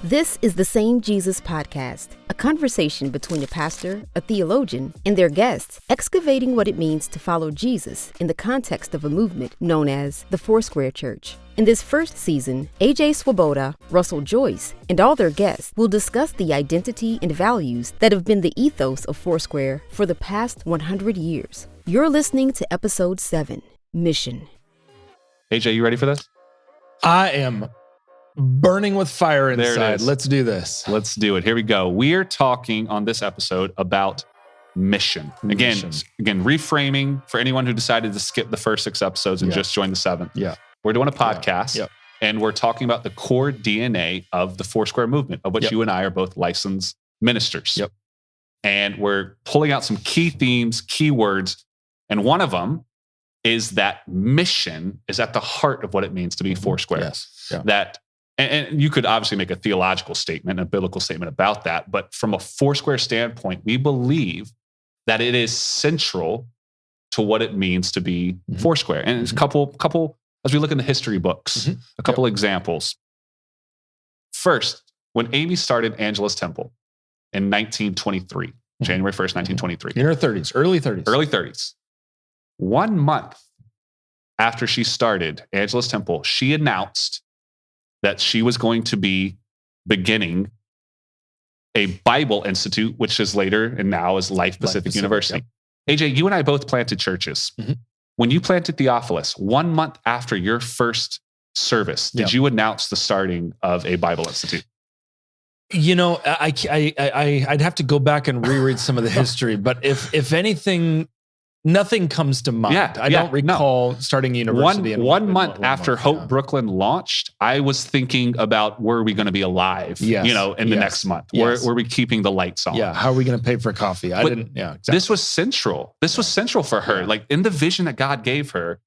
This is the Same Jesus Podcast, a conversation between a pastor, a theologian, and their guests, excavating what it means to follow Jesus in the context of a movement known as the Foursquare Church. In this first season, A.J. Swoboda, Russell Joyce, and all their guests will discuss the identity and values that have been the ethos of Foursquare for the past 100 years. You're listening to Episode 7, Mission. A.J., you ready for this? I am burning with fire inside. Let's do this. Let's do it. Here we go. We're talking on this episode about mission. Again, reframing for anyone who decided to skip the first 6 episodes and just join the 7th. Yeah. We're doing a podcast and we're talking about the core DNA of the Foursquare movement, of which you and I are both licensed ministers. Yep. And we're pulling out some key themes, key words, and one of them is that mission is at the heart of what it means to be Foursquare. Yes. Yeah. That, and you could obviously make a theological statement, a biblical statement about that, but from a Foursquare standpoint, we believe that it is central to what it means to be Foursquare. And it's a couple, as we look in the history books, a couple examples. First, when Amy started Angela's Temple in 1923, January 1st, 1923. In her 30s, early 30s. Early 30s. 1 month after she started Angela's Temple, she announced that she was going to be beginning a Bible Institute, which is later and now is Life Pacific University. AJ, you and I both planted churches. When you planted Theophilus, 1 month after your first service, did you announce the starting of a Bible Institute? You know, I'd have to go back and reread some of the history, but if anything, nothing comes to mind. I don't recall starting a university. One month after Hope Brooklyn launched, I was thinking about, were we going to be alive, in the next month? Were we keeping the lights on? Yeah. How are we going to pay for coffee? Exactly. This was central. This was central for her. Like in the vision that God gave her,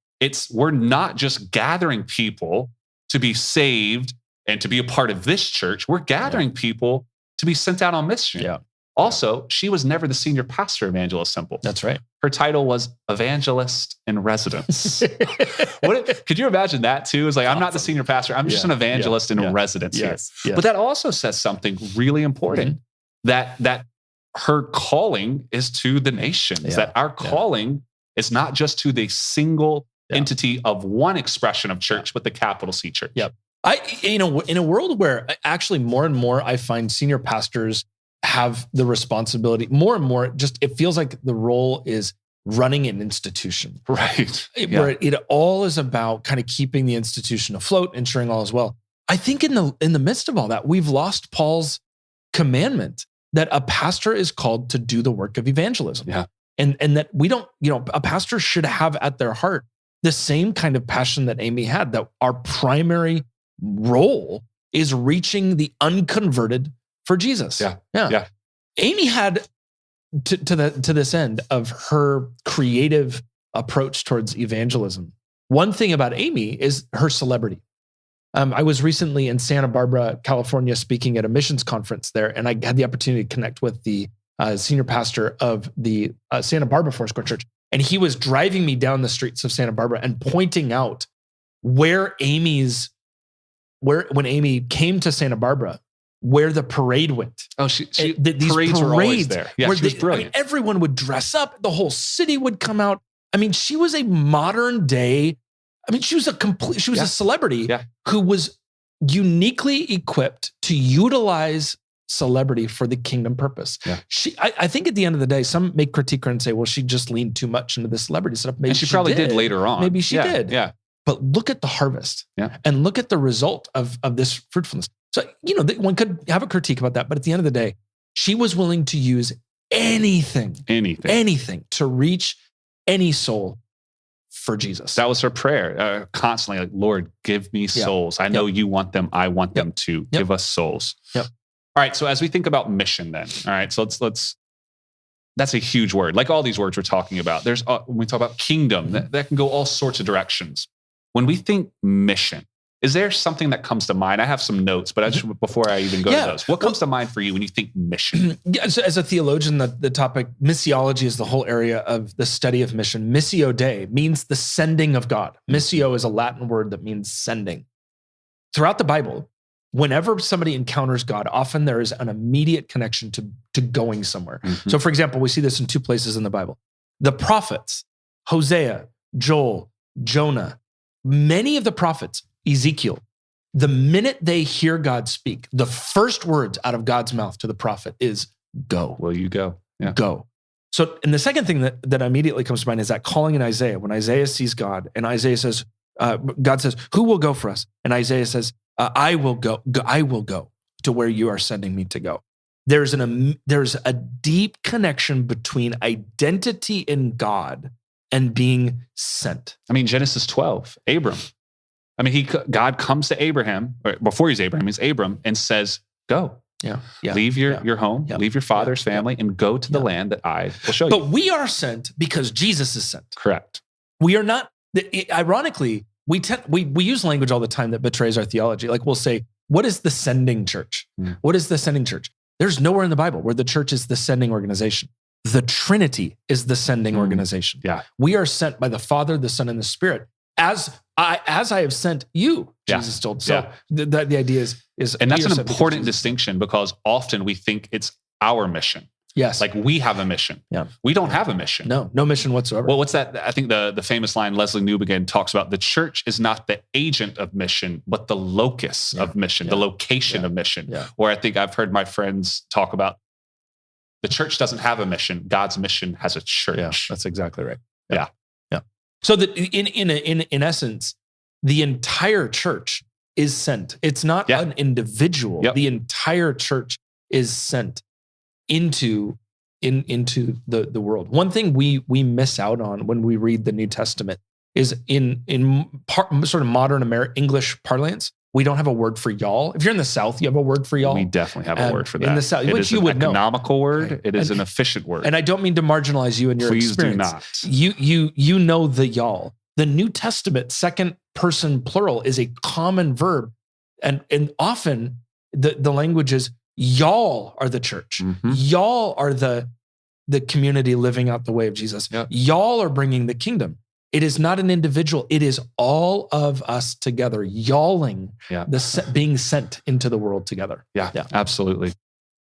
we're not just gathering people to be saved and to be a part of this church. We're gathering people to be sent out on mission. Yeah. Also, she was never the senior pastor of Angela's Temple. That's right. Her title was Evangelist in Residence. Could you imagine that too? It's like, I'm not the senior pastor. I'm just an evangelist in residence here. But that also says something really important, that her calling is to the nations, that our calling is not just to the single entity of one expression of church, but the capital C church. Yep. In a world where actually more and more I find senior pastors have the responsibility, more and more, just it feels like the role is running an institution. Right. Where it all is about kind of keeping the institution afloat, ensuring all is well. I think in the midst of all that, we've lost Paul's commandment that a pastor is called to do the work of evangelism. Yeah. And that we don't, a pastor should have at their heart the same kind of passion that Amy had, that our primary role is reaching the unconverted for Jesus. Yeah. Amy had to this end of her creative approach towards evangelism. One thing about Amy is her celebrity. I was recently in Santa Barbara, California, speaking at a missions conference there, and I had the opportunity to connect with the senior pastor of the Santa Barbara Foursquare Church, and he was driving me down the streets of Santa Barbara and pointing out when Amy came to Santa Barbara, where the parade went. Oh, these parades were always there. Yeah, she was brilliant. Everyone would dress up. The whole city would come out. I mean, she was a modern day. I mean, she was a celebrity who was uniquely equipped to utilize celebrity for the kingdom purpose. Yeah. I think at the end of the day, some may critique her and say, well, she just leaned too much into the celebrity stuff. Maybe she probably did later on. Maybe she did. Yeah. But look at the harvest and look at the result of this fruitfulness. So, one could have a critique about that, but at the end of the day, she was willing to use anything to reach any soul for Jesus. That was her prayer, constantly, like, Lord, give me souls. I know you want them. I want them too. Give us souls. Yep. All right. So as we think about mission then, all right, so let's that's a huge word. Like all these words we're talking about, there's when we talk about kingdom, that can go all sorts of directions. When we think mission, is there something that comes to mind? I have some notes, but before I even go to those, what comes to mind for you when you think mission? As a theologian, the topic missiology is the whole area of the study of mission. Missio Dei means the sending of God. Missio is a Latin word that means sending. Throughout the Bible, whenever somebody encounters God, often there is an immediate connection to going somewhere. So for example, we see this in two places in the Bible. The prophets, Hosea, Joel, Jonah, many of the prophets, Ezekiel, the minute they hear God speak, the first words out of God's mouth to the prophet is go. Will you go? Yeah. Go. So, and the second thing that immediately comes to mind is that calling in Isaiah. When Isaiah sees God and Isaiah says, God says, who will go for us? And Isaiah says, I will go. I will go to where you are sending me to go. There's a deep connection between identity in God and being sent. I mean, Genesis 12, Abram. I mean, God comes to Abraham, or before he's Abram, and says, go. Yeah. Leave your home, leave your father's family, and go to the land that I will show you. But we are sent because Jesus is sent. Correct. We are not, ironically, we use language all the time that betrays our theology. Like we'll say, what is the sending church? What is the sending church? There's nowhere in the Bible where the church is the sending organization. The Trinity is the sending organization. Yeah. We are sent by the Father, the Son, and the Spirit. As I have sent you, Jesus told. So the idea is, and that's an important distinction, because often we think it's our mission. Yes. Like we have a mission. Yeah. We don't have a mission. No mission whatsoever. Well, what's that? I think the famous line Leslie Newbegin talks about: the church is not the agent of mission, but the locus of mission, the location of mission. Yeah. Or I think I've heard my friends talk about the church doesn't have a mission. God's mission has a church. Yeah, that's exactly right. Yeah. So that in essence, the entire church is sent. It's not an individual. Yep. The entire church is sent into the world. One thing we miss out on when we read the New Testament is in sort of modern English parlance, we don't have a word for y'all. If you're in the South, you have a word for y'all. We definitely have a word for that. In the South, which you would know. It is an economical word. Right. It is an efficient word. And I don't mean to marginalize you and your experience. Please do not. You know the y'all. The New Testament, second person plural, is a common verb. And often the language is, y'all are the church. Y'all are the community living out the way of Jesus. Yep. Y'all are bringing the kingdom. It is not an individual. It is all of us together, y'alling, being sent into the world together. Yeah, absolutely.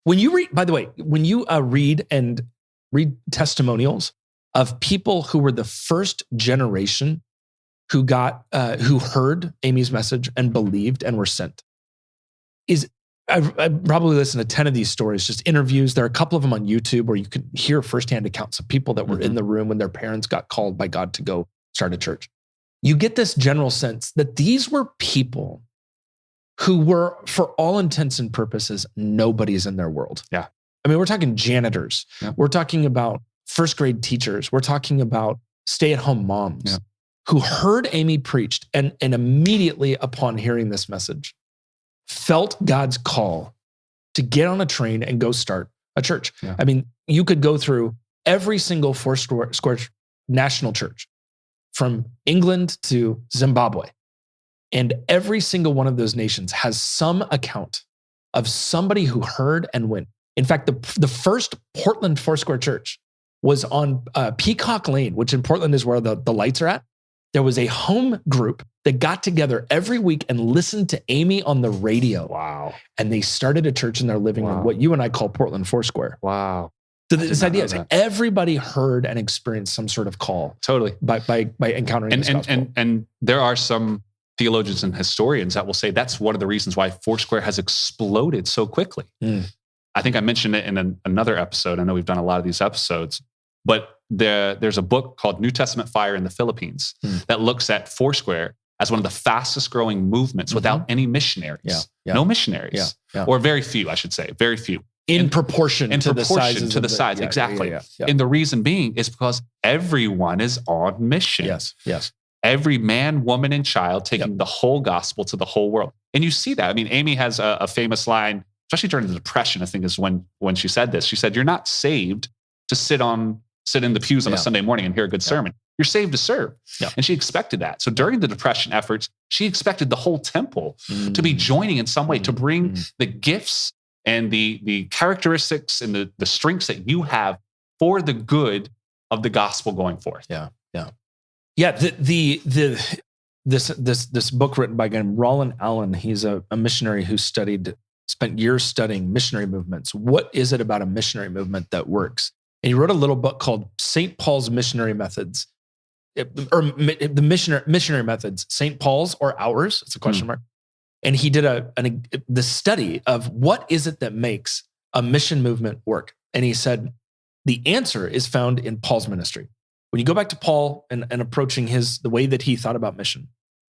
When you read, by the way, when you read testimonials of people who were the first generation who heard Amy's message and believed and were sent, I probably listened to 10 of these stories, just interviews. There are a couple of them on YouTube where you can hear firsthand accounts of people that were in the room when their parents got called by God to go start a church. You get this general sense that these were people who were, for all intents and purposes, nobody's in their world. Yeah. I mean, we're talking janitors. Yeah. We're talking about first grade teachers. We're talking about stay-at-home moms who heard Amy preached and immediately upon hearing this message, felt God's call to get on a train and go start a church. Yeah. I mean, you could go through every single Foursquare national church from England to Zimbabwe. And every single one of those nations has some account of somebody who heard and went. In fact, the first Portland Foursquare church was on Peacock Lane, which in Portland is where the lights are at. There was a home group that got together every week and listened to Amy on the radio. Wow. And they started a church in their living room, what you and I call Portland Foursquare. Wow. So this idea is everybody heard and experienced some sort of call. Totally. By encountering this gospel. And there are some theologians and historians that will say that's one of the reasons why Foursquare has exploded so quickly. I think I mentioned it in another episode. I know we've done a lot of these episodes, but there's a book called New Testament Fire in the Philippines that looks at Foursquare as one of the fastest growing movements without any missionaries. No missionaries. Or very few, I should say. Very few. In proportion to the size. Exactly. And the reason being is because everyone is on mission. Yes. Every man, woman, and child taking the whole gospel to the whole world. And you see that. I mean, Amy has a famous line, especially during the Depression, I think is when she said this. She said, "You're not saved to sit in the pews on a Sunday morning and hear a good sermon. You're saved to serve." And she expected that. So during the Depression efforts, she expected the whole temple to be joining in some way to bring the gifts and the characteristics and the strengths that you have for the good of the gospel going forth. Yeah. The this book written by a guy named Roland Allen. He's a missionary who spent years studying missionary movements. What is it about a missionary movement that works? And he wrote a little book called St. Paul's Missionary Methods, or the missionary methods, St. Paul's or ours? It's a question mark. And he did the study of what is it that makes a mission movement work. And he said, the answer is found in Paul's ministry. When you go back to Paul and approaching the way that he thought about mission,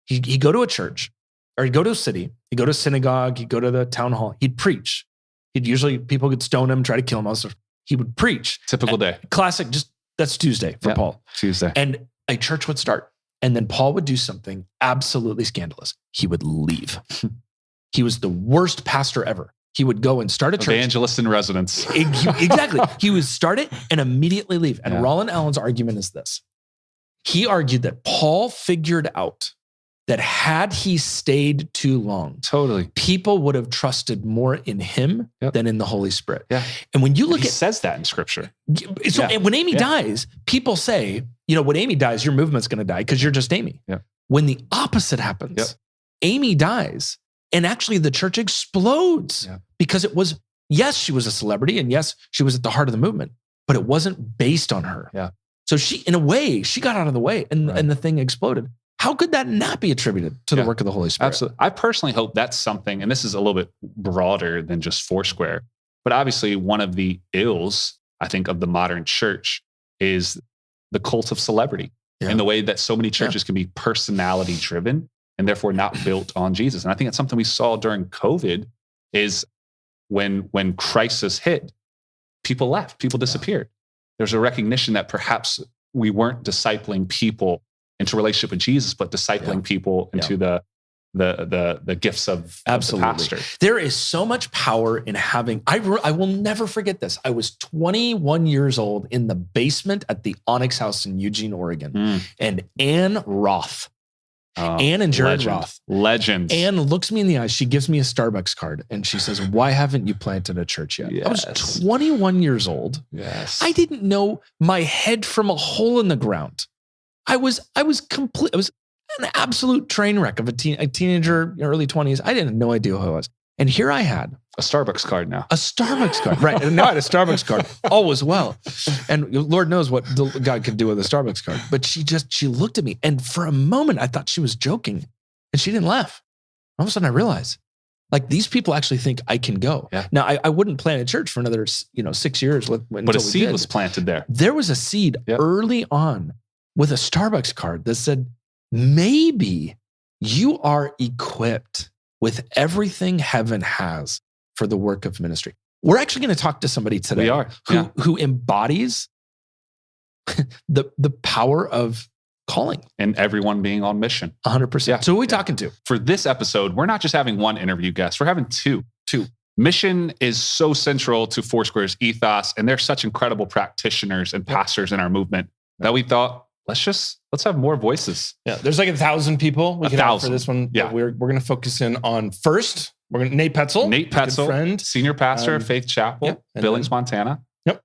he'd go to a church, or he'd go to a city, he'd go to a synagogue, he'd go to the town hall, he'd preach. People could stone him, try to kill him. He would preach. Typical day. Classic, that's Tuesday for Paul. Tuesday. And a church would start. And then Paul would do something absolutely scandalous. He would leave. He was the worst pastor ever. He would go and start a church. Evangelist in residence. Exactly. He would start it and immediately leave. And Roland Allen's argument is this. He argued that Paul figured out that had he stayed too long, people would have trusted more in him than in the Holy Spirit. Yeah. And when you look he says that in scripture. So when Amy dies, people say, when Amy dies, your movement's going to die because you're just Amy. Yeah. When the opposite happens, Amy dies and actually the church explodes because it was, yes, she was a celebrity and yes, she was at the heart of the movement, but it wasn't based on her. Yeah. So in a way, she got out of the way and the thing exploded. How could that not be attributed to the work of the Holy Spirit? Absolutely. I personally hope that's something, and this is a little bit broader than just Foursquare, but obviously one of the ills, I think, of the modern church is the cult of celebrity and the way that so many churches can be personality driven and therefore not built on Jesus. And I think that's something we saw during COVID is when crisis hit, people left, people disappeared. There's a recognition that perhaps we weren't discipling people into relationship with Jesus, but discipling people into the gifts of the pastor. There is so much power in having, I will never forget this. I was 21 years old in the basement at the Onyx House in Eugene, Oregon. And Ann Roth, Ann and Jared Roth. Legends. Ann looks me in the eyes. She gives me a Starbucks card and she says, why haven't you planted a church yet? Yes. I was 21 years old. Yes. I didn't know my head from a hole in the ground. I was an absolute train wreck of a teenager, early 20s. I didn't have no idea who I was. And here I had a Starbucks card now. A Starbucks card, right. And now I had a Starbucks card. All was well. And Lord knows what God could do with a Starbucks card. But she looked at me. And for a moment, I thought she was joking. And she didn't laugh. All of a sudden, I realized, these people actually think I can go. Yeah. Now, I wouldn't plant a church for another 6 years. But a seed was planted there. There was a seed early on with a Starbucks card that said, maybe you are equipped with everything heaven has for the work of ministry. We're actually going to talk to somebody today who embodies the power of calling. And everyone being on mission. 100%. Yeah. So who are we talking to? For this episode, we're not just having one interview guest, we're having two. Mission is so central to Foursquare's ethos, and they're such incredible practitioners and pastors in our movement that we thought, let's have more voices. Yeah, there's 1,000 people we could have for this one. Yeah, we're going to focus in on first. We're going to Nate Poetzl, friend, senior pastor at Faith Chapel, Billings, Montana. Yep,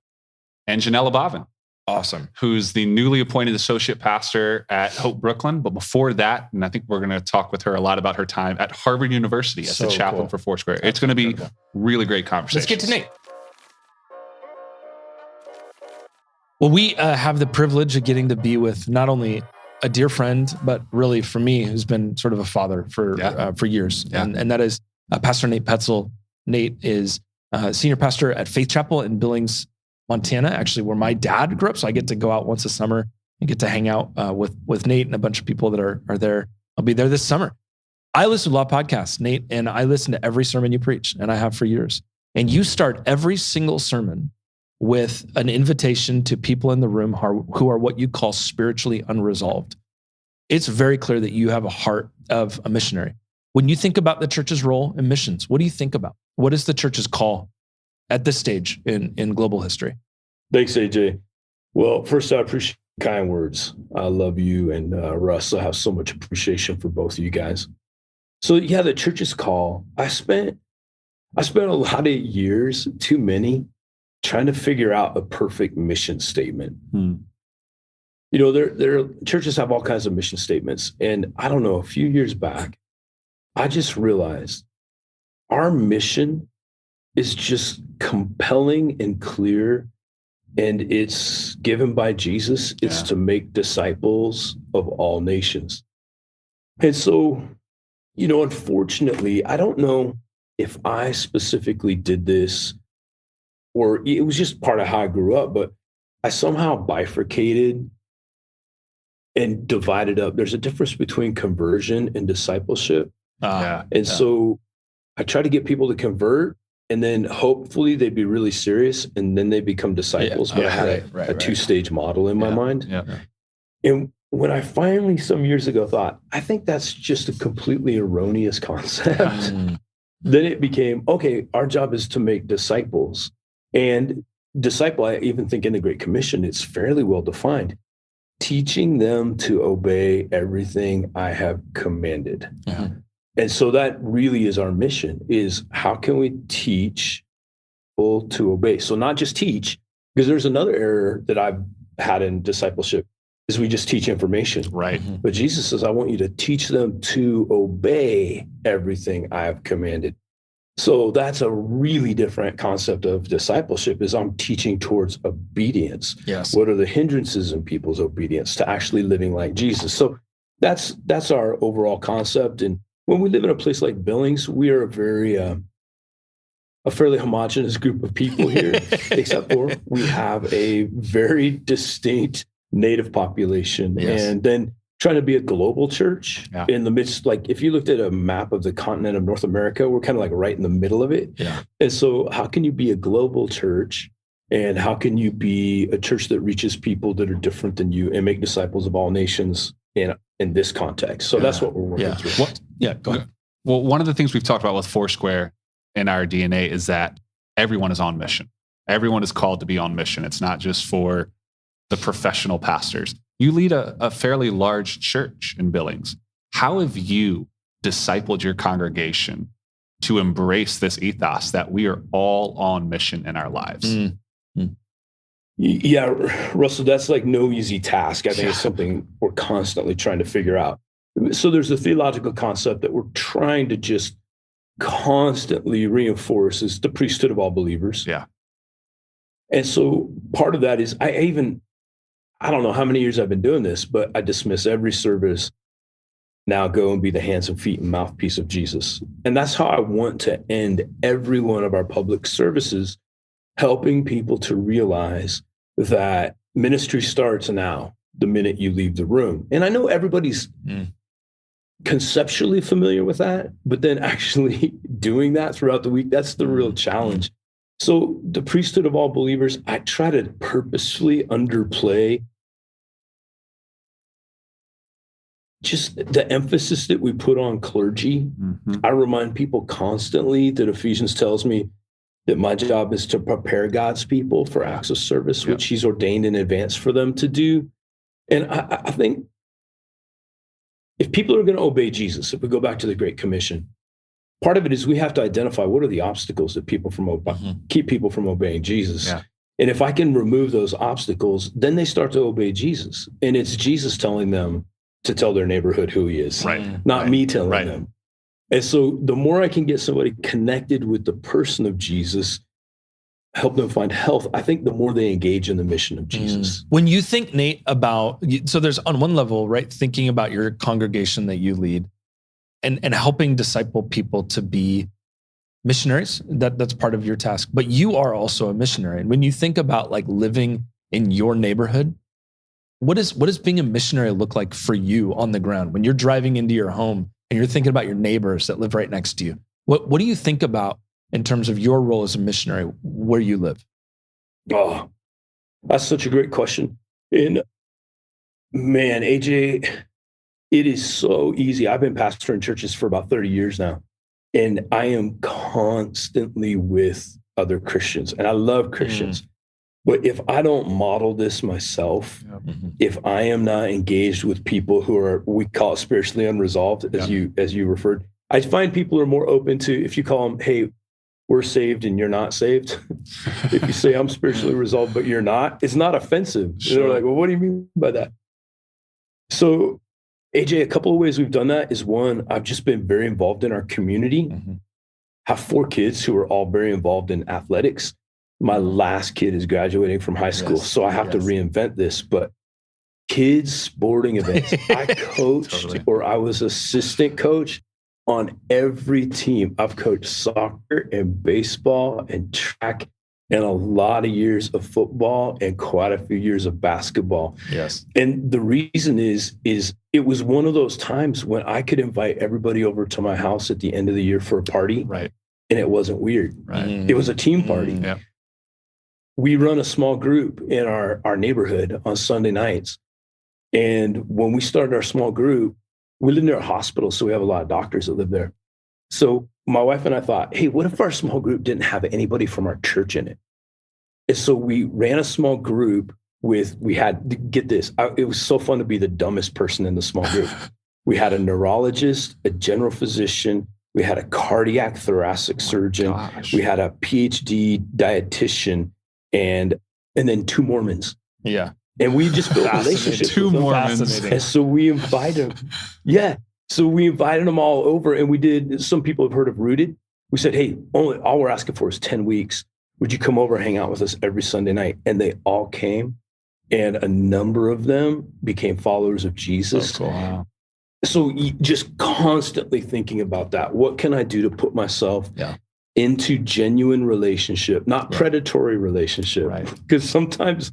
and Janelle Ibaven, awesome, who's the newly appointed associate pastor at Hope Brooklyn. But before that, and I think we're going to talk with her a lot about her time at Harvard University as the chaplain for Foursquare. It's going to be really great conversation. Let's get to Nate. Well, we have the privilege of getting to be with not only a dear friend, but really for me, who's been sort of a father for years. Yeah. And that is Pastor Nate Poetzl. Nate is senior pastor at Faith Chapel in Billings, Montana, actually where my dad grew up. So I get to go out once a summer and get to hang out with Nate and a bunch of people that are there. I'll be there this summer. I listen to a lot of podcasts, Nate, and I listen to every sermon you preach, and I have for years. And you start every single sermon with an invitation to people in the room who are what you call spiritually unresolved. It's very clear that you have a heart of a missionary. When you think about the church's role in missions, what do you think about? What is the church's call at this stage in global history? Thanks, A.J. Well, first, I appreciate kind words. I love you and Russ. I have so much appreciation for both of you guys. So yeah, the church's call. I spent a lot of years, too many, trying to figure out a perfect mission statement. there churches have all kinds of mission statements. And I don't know, a few years back, I just realized our mission is just compelling and clear. And it's given by Jesus. It's to make disciples of all nations. And so, unfortunately, I don't know if I specifically did this or it was just part of how I grew up, but I somehow bifurcated and divided up. There's a difference between conversion and discipleship. So I try to get people to convert, and then hopefully they'd be really serious, and then they become disciples. But I had a two-stage model in my mind. And when I finally, some years ago, thought, I think that's just a completely erroneous concept, then it became, okay, our job is to make disciples. And disciple, I even think in the Great Commission, it's fairly well defined. Teaching them to obey everything I have commanded. And so that really is our mission, is how can we teach people to obey? So not just teach, because there's another error that I've had in discipleship, is we just teach information. Right. But Jesus says, I want you to teach them to obey everything I have commanded. So that's a really different concept of discipleship, is I'm teaching towards obedience. Yes. What are the hindrances in people's obedience to actually living like Jesus? So that's our overall concept. And when we live in a place like Billings, we are a fairly homogenous group of people here, except for we have a very distinct native population. And then trying to be a global church in the midst, like if you looked at a map of the continent of North America, we're kind of like right in the middle of it. And so how can you be a global church, and how can you be a church that reaches people that are different than you and make disciples of all nations in this context? So that's what we're working through. Go ahead. Well, one of the things we've talked about with Foursquare in our DNA is that everyone is on mission. Everyone is called to be on mission. It's not just for the professional pastors. You lead a fairly large church in Billings. How have you discipled your congregation to embrace this ethos that we are all on mission in our lives? Yeah, Russell, that's like no easy task. I think it's something we're constantly trying to figure out. So there's a theological concept that we're trying to just constantly reinforce, is the priesthood of all believers. And so part of that is, I don't know how many years I've been doing this, but I dismiss every service. Now go and be the hands and feet and mouthpiece of Jesus. And that's how I want to end every one of our public services, helping people to realize that ministry starts now, the minute you leave the room. And I know everybody's conceptually familiar with that, but then actually doing that throughout the week, that's the real challenge. So the priesthood of all believers, I try to purposefully underplay just the emphasis that we put on clergy. I remind people constantly that Ephesians tells me that my job is to prepare God's people for acts of service, which he's ordained in advance for them to do. And I think if people are going to obey Jesus, if we go back to the Great Commission, part of it is we have to identify what are the obstacles that keep people from obeying Jesus. And if I can remove those obstacles, then they start to obey Jesus. And it's Jesus telling them to tell their neighborhood who he is, not me telling them. And so the more I can get somebody connected with the person of Jesus, help them find health, I think the more they engage in the mission of Jesus. When you think, Nate, about, so there's on one level, right, thinking about your congregation that you lead and helping disciple people to be missionaries, that's part of your task. But you are also a missionary. And when you think about like living in your neighborhood, what does being a missionary look like for you on the ground? When you're driving into your home and you're thinking about your neighbors that live right next to you, what do you think about in terms of your role as a missionary where you live? Oh, that's such a great question. And man, AJ, it is so easy. I've been pastoring churches for about 30 years now, and I am constantly with other Christians, and I love Christians. But if I don't model this myself, if I am not engaged with people who are, we call it spiritually unresolved, as you referred, I find people are more open to, if you call them, hey, we're saved and you're not saved. If you say I'm spiritually resolved, but you're not, it's not offensive. They're like, well, what do you mean by that? So, AJ, a couple of ways we've done that is one, I've just been very involved in our community. Have 4 kids who are all very involved in athletics. My last kid is graduating from high school, so I have to reinvent this. But kids sporting events, I coached or I was assistant coach on every team. I've coached soccer and baseball and track and a lot of years of football and quite a few years of basketball. Yes. And the reason is it was one of those times when I could invite everybody over to my house at the end of the year for a party. Right. And it wasn't weird. Right. It was a team party. Yeah. We run a small group in our neighborhood on Sunday nights. And when we started our small group, we live near a hospital, so we have a lot of doctors that live there. So my wife and I thought, hey, what if our small group didn't have anybody from our church in it? And so we ran a small group we had, get this, it was so fun to be the dumbest person in the small group. We had a neurologist, a general physician, we had a cardiac thoracic surgeon, we had a Ph.D. dietitian, and then 2 Mormons. Yeah. And we just built relationships. 2 Mormons. And so we invited them. Yeah. So we invited them all over, and we did, some people have heard of Rooted. We said, hey, all we're asking for is 10 weeks. Would you come over and hang out with us every Sunday night? And they all came, and a number of them became followers of Jesus. So cool. Wow. So just constantly thinking about that. What can I do to put myself into genuine relationship, not predatory relationship? Right. Because sometimes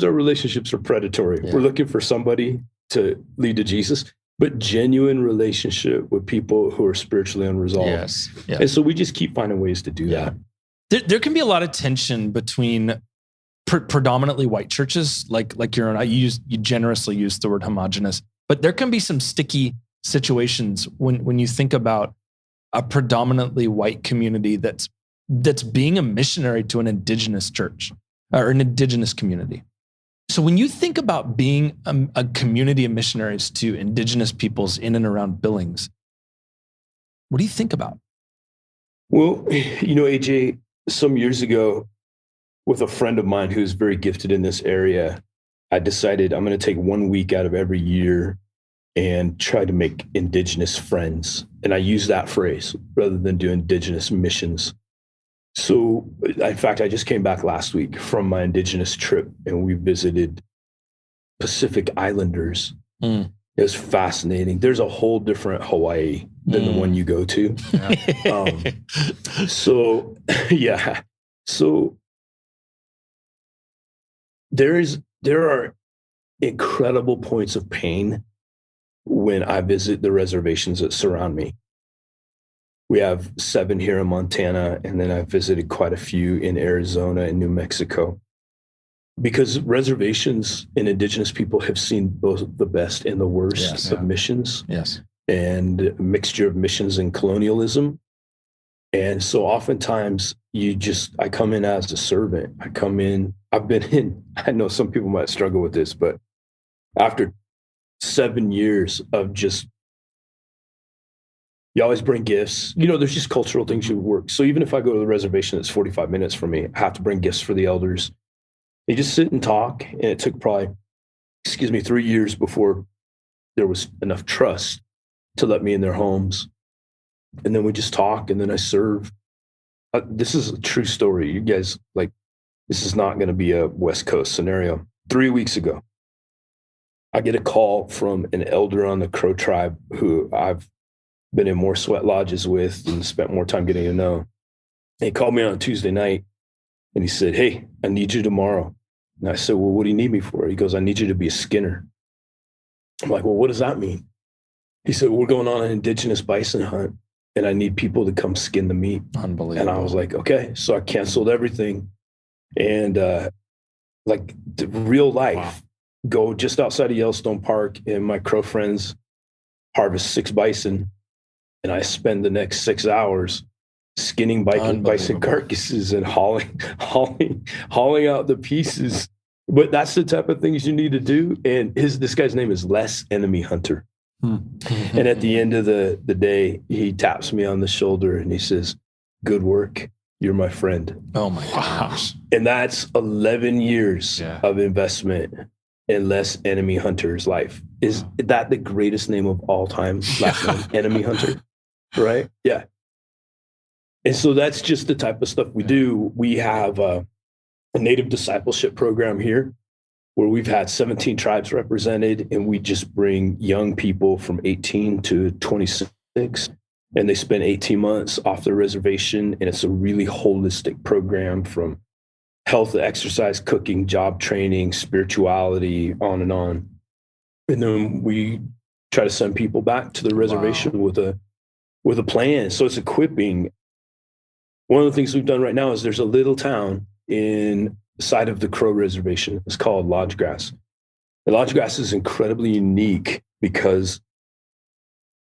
our relationships are predatory. We're looking for somebody to lead to Jesus, but genuine relationship with people who are spiritually unresolved. Yes. And so we just keep finding ways to do that. There can be a lot of tension between predominantly white churches, like your own. You generously use the word homogenous, but there can be some sticky situations when you think about a predominantly white community that's being a missionary to an indigenous church or an indigenous community. So when you think about being a community of missionaries to indigenous peoples in and around Billings, what do you think about? Well, AJ, some years ago, with a friend of mine who's very gifted in this area, I decided I'm going to take 1 week out of every year and try to make indigenous friends. And I use that phrase rather than do indigenous missions. So, in fact, I just came back last week from my indigenous trip, and we visited Pacific Islanders. It was fascinating. There's a whole different Hawaii than the one you go to. So there are incredible points of pain when I visit the reservations that surround me. We have 7 here in Montana, and then I've visited quite a few in Arizona and New Mexico. Because reservations and indigenous people have seen both the best and the worst of missions. Yes. And a mixture of missions and colonialism. And so oftentimes I come in as a servant. I know some people might struggle with this, but after 7 years of just, you always bring gifts. There's just cultural things you work. So even if I go to the reservation that's 45 minutes from me, I have to bring gifts for the elders. They just sit and talk. And it took probably, 3 years before there was enough trust to let me in their homes. And then we just talk, and then I serve. This is a true story. You guys, this is not going to be a West Coast scenario. 3 weeks ago, I get a call from an elder on the Crow tribe who I've been in more sweat lodges with and spent more time getting to know. And he called me on a Tuesday night, and he said, hey, I need you tomorrow. And I said, well, what do you need me for? He goes, I need you to be a skinner. I'm like, well, what does that mean? He said, we're going on an indigenous bison hunt, and I need people to come skin the meat. Unbelievable. And I was like, okay. So I canceled everything. And the real life, go just outside of Yellowstone Park, and my Crow friends harvest 6 bison. And I spend the next 6 hours skinning bison carcasses and hauling out the pieces. But that's the type of things you need to do. And this guy's name is Less Enemy Hunter. And at the end of the day, he taps me on the shoulder and he says, good work. You're my friend. Oh my gosh. And that's 11 years of investment and less enemy hunter's life. Is that the greatest name of all time? Last name, Enemy Hunter, right? Yeah. And so that's just the type of stuff we do. We have a native discipleship program here where we've had 17 tribes represented, and we just bring young people from 18 to 26, and they spend 18 months off the reservation. And it's a really holistic program from health, exercise, cooking, job training, spirituality, on and on. And then we try to send people back to the reservation with a plan. So it's equipping. One of the things we've done right now is there's a little town inside of the Crow Reservation. It's called Lodge Grass. The Lodge Grass is incredibly unique because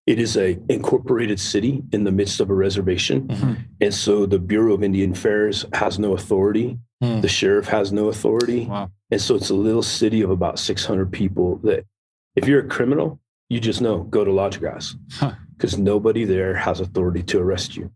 it is an incorporated city in the midst of a reservation. Mm-hmm. And so the Bureau of Indian Affairs has no authority. The sheriff has no authority. Wow. And so it's a little city of about 600 people that if you're a criminal, you just know, go to Lodge Grass, because nobody there has authority to arrest you.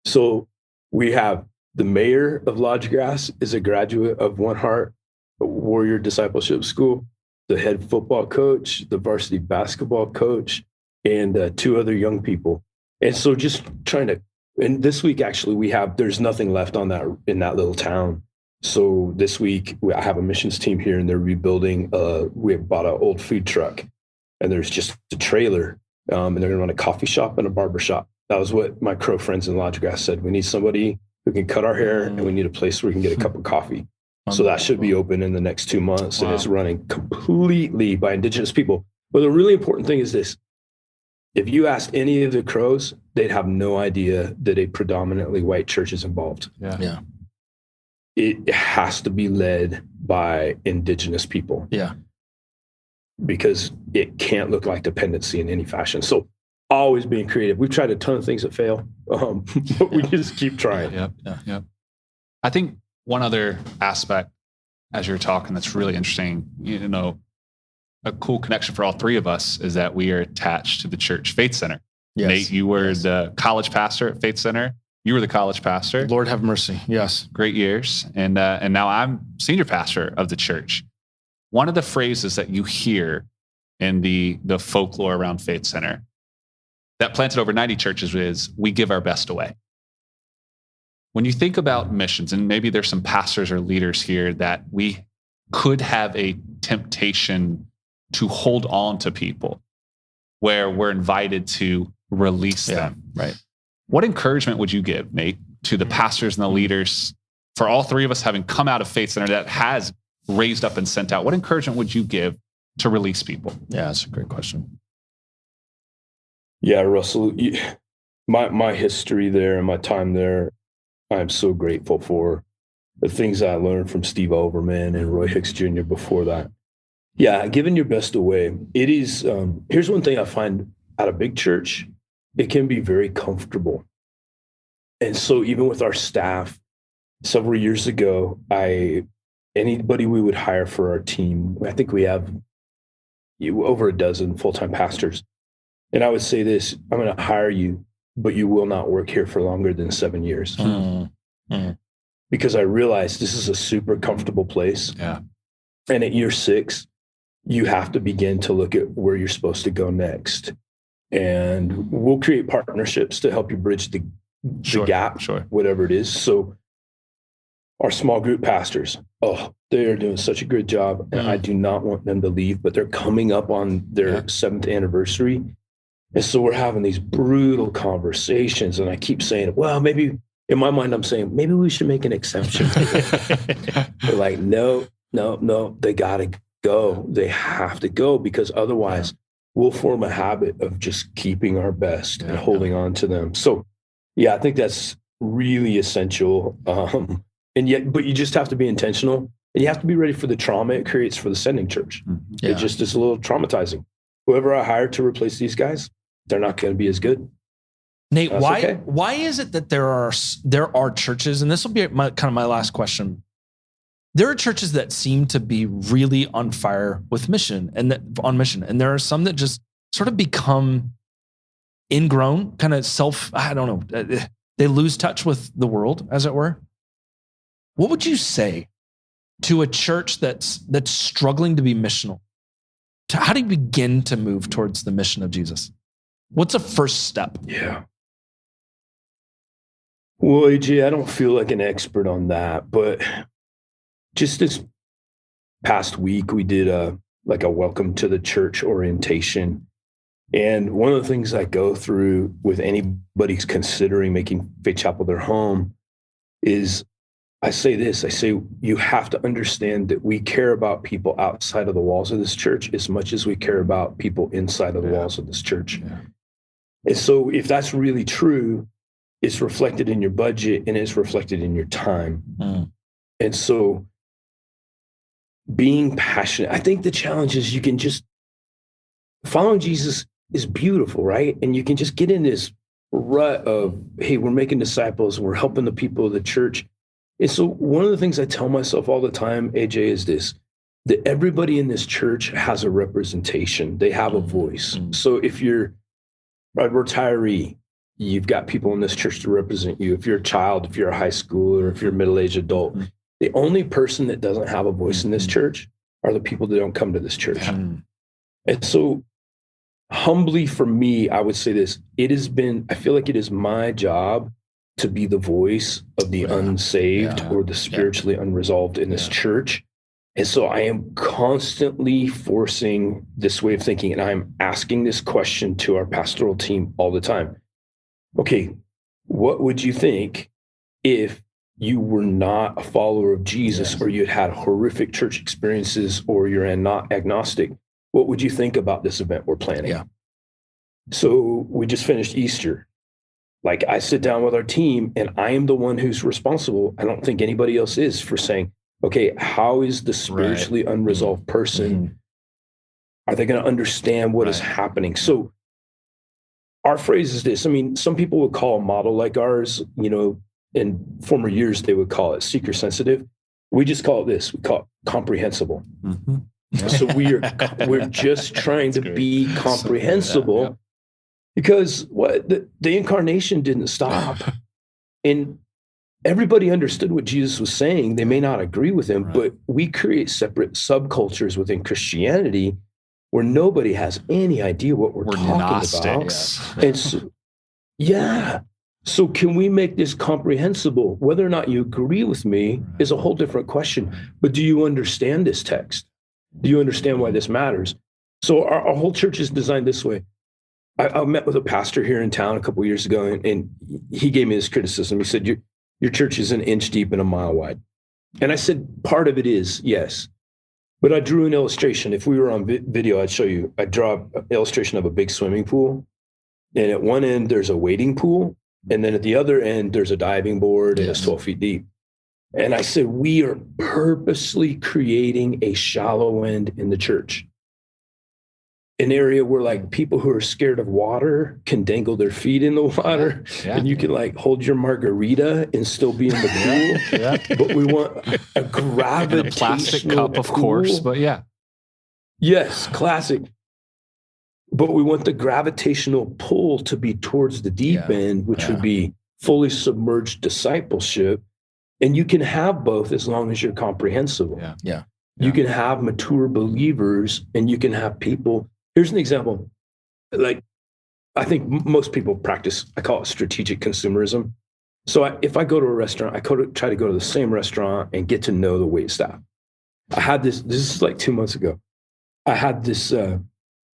So we have the mayor of Lodge Grass is a graduate of One Heart Warrior Discipleship School, the head football coach, the varsity basketball coach, and 2 other young people. And so just trying to, and this week, actually, there's nothing left in that little town. So this week I have a missions team here, and they're rebuilding. We bought an old food truck, and there's just a trailer, and they're going to run a coffee shop and a barber shop. That was what my Crow friends in Lodge Grass said. We need somebody who can cut our hair, and we need a place where we can get a cup of coffee. So that should be open in the next 2 months. Wow. And it's running completely by Indigenous people. But the really important thing is this. If you asked any of the Crows, they'd have no idea that a predominantly white church is involved. Yeah. It has to be led by Indigenous people. Yeah. Because it can't look like dependency in any fashion. So always being creative. We've tried a ton of things that fail, but we just keep trying. Yep. I think one other aspect as you're talking that's really interesting, a cool connection for all 3 of us is that we are attached to the church Faith Center. Yes. Nate, you were the college pastor at Faith Center. You were the college pastor. Lord have mercy. Yes. Great years. And now I'm senior pastor of the church. One of the phrases that you hear in the folklore around Faith Center that planted over 90 churches is, we give our best away. When you think about missions, and maybe there's some pastors or leaders here that we could have a temptation to hold on to people where we're invited to release them. Right. What encouragement would you give, Nate, to the pastors and the leaders, for all 3 of us having come out of Faith Center that has raised up and sent out? What encouragement would you give to release people? Yeah, that's a great question. Yeah, Russell, my history there and my time there, I'm so grateful for the things I learned from Steve Overman and Roy Hicks Jr. before that. Yeah, giving your best away. It is, here's one thing I find at a big church, it can be very comfortable. And so even with our staff, several years ago, anybody we would hire for our team, I think we have over a dozen full-time pastors. And I would say this, I'm going to hire you, but you will not work here for longer than 7 years. Because I realized this is a super comfortable place. Yeah. And at year 6, you have to begin to look at where you're supposed to go next. And we'll create partnerships to help you bridge the gap, whatever it is. So our small group pastors, they are doing such a good job. And I do not want them to leave, but they're coming up on their 7th anniversary. And so we're having these brutal conversations. And I keep saying, well, maybe in my mind, I'm saying, maybe we should make an exception. They're like, no, they got to go. They have to go, because otherwise we'll form a habit of just keeping our best and holding on to them. So I think that's really essential. But you just have to be intentional, and you have to be ready for the trauma it creates for the sending church. It just is a little traumatizing. Whoever I hire to replace these guys, they're not going to be as good. Nate, why is it that there are churches, and this will be my last question. There are churches that seem to be really on fire with mission, and there are some that just sort of become ingrown, kind of they lose touch with the world, as it were. What would you say to a church that's struggling to be missional? How do you begin to move towards the mission of Jesus? What's a first step? Yeah. Well, A.J., I don't feel like an expert on that, but just this past week, we did a welcome to the church orientation. And one of the things I go through with anybody who's considering making Faith Chapel their home is I say, you have to understand that we care about people outside of the walls of this church as much as we care about people inside of the walls of this church. Yeah. And so if that's really true, it's reflected in your budget and it's reflected in your time. And so being passionate, I think the challenge is you can just, following Jesus is beautiful, right? And you can just get in this rut of, hey, we're making disciples, we're helping the people of the church. And so one of the things I tell myself all the time, AJ, is this, that everybody in this church has a representation. They have a voice. So if you're a retiree, you've got people in this church to represent you. If you're a child, if you're a high schooler, if you're a middle-aged adult, the only person that doesn't have a voice in this church are the people that don't come to this church. And so humbly for me, I would say this, I feel like it is my job to be the voice of the unsaved or the spiritually unresolved in this church. And so I am constantly forcing this way of thinking, and I'm asking this question to our pastoral team all the time. Okay, what would you think if you were not a follower of Jesus or you had horrific church experiences or you're not agnostic? What would you think about this event we're planning? Yeah. So we just finished Easter. Like, I sit down with our team and I am the one who's responsible. I don't think anybody else is, for saying, okay, how is the spiritually unresolved person? Are they going to understand what is happening? So our phrase is this. I mean, some people would call a model like ours, in former years, they would call it seeker sensitive. We just call it this. We call it comprehensible. So we're just trying to be comprehensible. Because the incarnation didn't stop, and everybody understood what Jesus was saying. They may not agree with him, but we create separate subcultures within Christianity where nobody has any idea what we're talking Gnostics. About. And so, so can we make this comprehensible? Whether or not you agree with me is a whole different question. But do you understand this text? Do you understand why this matters? So our whole church is designed this way. I met with a pastor here in town a couple of years ago, and he gave me this criticism. He said, your church is an inch deep and a mile wide. And I said, part of it is, yes. But I drew an illustration. If we were on video, I'd show you. I draw an illustration of a big swimming pool. And at one end, there's a wading pool. And then at the other end, there's a diving board, and it's 12 feet deep. And I said, we are purposely creating a shallow end in the church. An area where, like, people who are scared of water can dangle their feet in the water, and you can, like, hold your margarita and still be in the pool. But we want a gravitational in a plastic cup, of course. But yes, classic. But we want the gravitational pull to be towards the deep end, which would be fully submerged discipleship. And you can have both as long as you're comprehensible. You can have mature believers, and you can have people. Here's an example. Like, I think most people practice, I call it strategic consumerism. So if I go to a restaurant, I try to go to the same restaurant and get to know the wait staff. I had this is like 2 months ago. I had this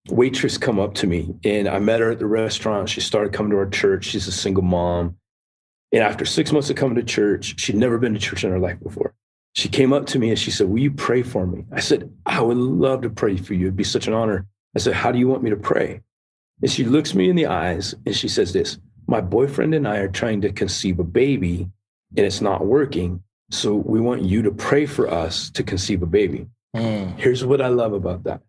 waitress come up to me, and I met her at the restaurant. She started coming to our church. She's a single mom. And after 6 months of coming to church, she'd never been to church in her life before. She came up to me and she said, will you pray for me? I said, I would love to pray for you. It'd be such an honor. I said, how do you want me to pray? And she looks me in the eyes and she says this, my boyfriend and I are trying to conceive a baby and it's not working. So we want you to pray for us to conceive a baby. Here's what I love about that.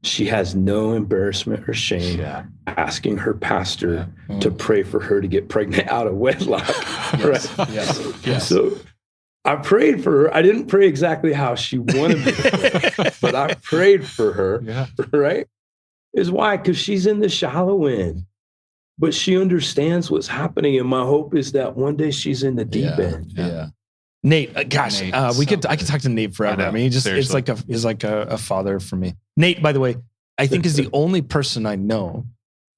She has no embarrassment or shame asking her pastor to pray for her to get pregnant out of wedlock. Yes. So I prayed for her. I didn't pray exactly how she wanted me to pray, but I prayed for her, right? Is why? Because she's in the shallow end, but she understands what's happening. And my hope is that one day she's in the deep end. Nate, gosh, Nate, I so could good. talk to Nate forever. I know, I mean, he's seriously. like a father for me. Nate, by the way, I think is the only person I know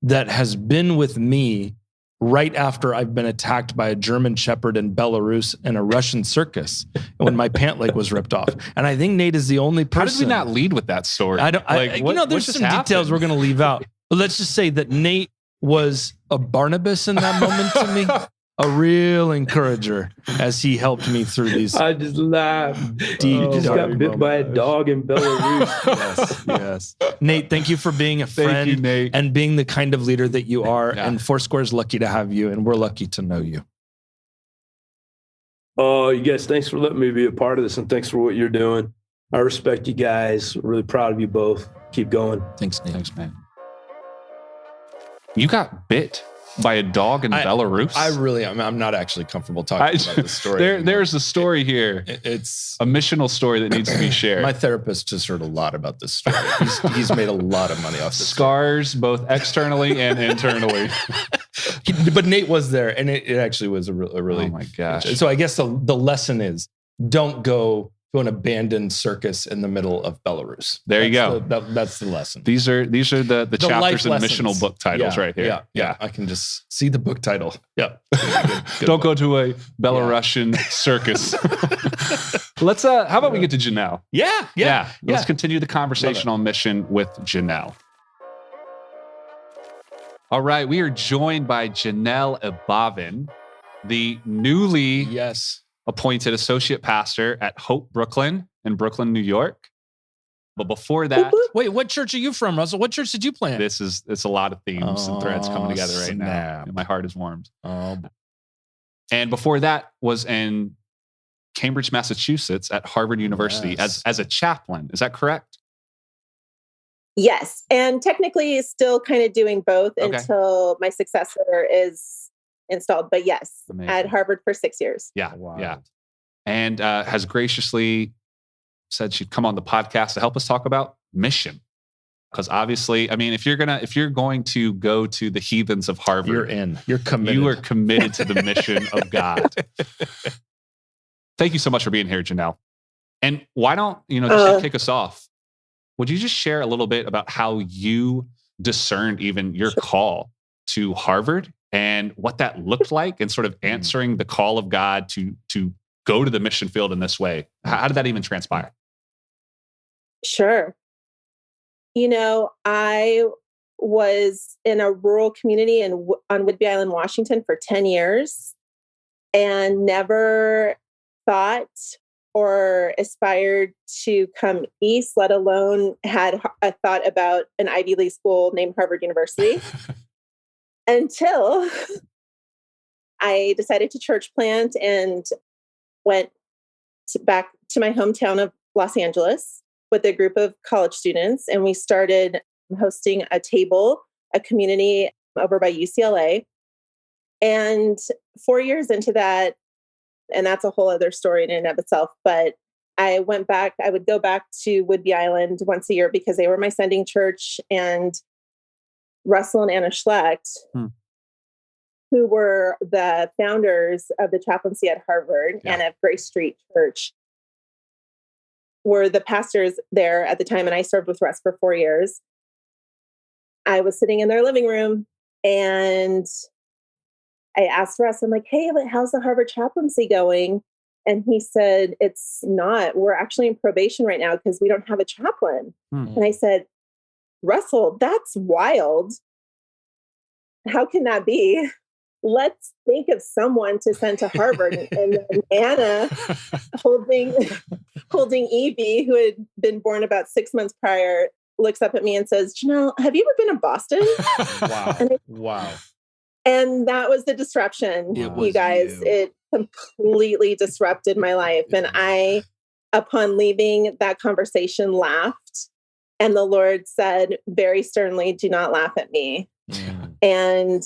that has been with me right after I've been attacked by a German Shepherd in Belarus and a Russian circus when my pant leg was ripped off. And I think Nate is the only person. How did we not lead with that story? I don't. There's some details we're going to leave out. But let's just say that Nate was a Barnabas in that moment to me, a real encourager as he helped me through these. I just laughed. Deep, You just dark got bit by a dog in Belarus. Yes. Nate, thank you for being a friend Thank you, Nate. and being the kind of leader that you are. Yeah. And Foursquare's lucky to have you, and we're lucky to know you. Oh, you guys, thanks for letting me be a part of this, and thanks for what you're doing. I respect you guys. Really proud of you both. Keep going. Thanks, Nate. Thanks, man. You got bit by a dog in Belarus? I'm not actually comfortable talking about this story. There's a story here. It's a missional story that needs to be shared. My therapist just heard a lot about this story. He's made a lot of money off this. Scars, both externally and internally. But Nate was there, and it actually was a really. Oh my gosh! So I guess the lesson is don't go to an abandoned circus in the middle of Belarus. There you go. That's the lesson. These are the chapters and missional book titles right here. Yeah. I can just see the book title. Yeah. Good Don't go to a Belarusian circus. Let's. How about we get to Janelle? Yeah. Let's continue the conversation on mission with Janelle. All right, we are joined by Janelle Ibaven, the newly appointed associate pastor at Hope Brooklyn in Brooklyn, New York. But before that, wait, what church are you from, Russell? What church did you plant? It's a lot of themes and threads coming together right now. And my heart is warmed. And before that was in Cambridge, Massachusetts at Harvard University as a chaplain. Is that correct? Yes. And technically still kind of doing both until my successor is installed. But yes, at Harvard for 6 years. Yeah. Wow. Yeah. And has graciously said she'd come on the podcast to help us talk about mission. Because obviously, I mean, if you're going to go to the heathens of Harvard, you're in. You're committed. You are committed to the mission of God. Thank you so much for being here, Janelle. And why don't, just to kick us off, would you just share a little bit about how you discerned even your call to Harvard and what that looked like and sort of answering the call of God to go to the mission field in this way? How did that even transpire? Sure. I was in a rural community on Whidbey Island, Washington for 10 years and never thought or aspired to come east, let alone had a thought about an Ivy League school named Harvard University until I decided to church plant and went back to my hometown of Los Angeles with a group of college students. And we started hosting a community over by UCLA. And 4 years into that, and that's a whole other story in and of itself, but I would go back to Whidbey Island once a year because they were my sending church, and Russell and Anna Schlecht, who were the founders of the chaplaincy at Harvard and of Grace Street Church, were the pastors there at the time. And I served with Russ for 4 years. I was sitting in their living room and I asked Russ, I'm like, hey, how's the Harvard chaplaincy going? And he said, it's not. We're actually in probation right now because we don't have a chaplain. And I said, Russell, that's wild. How can that be? Let's think of someone to send to Harvard. And then Anna, holding Evie, who had been born about 6 months prior, looks up at me and says, Janelle, have you ever been to Boston? Wow. And that was the disruption, you guys. It completely disrupted my life. And I, upon leaving that conversation, laughed. And the Lord said very sternly, do not laugh at me. And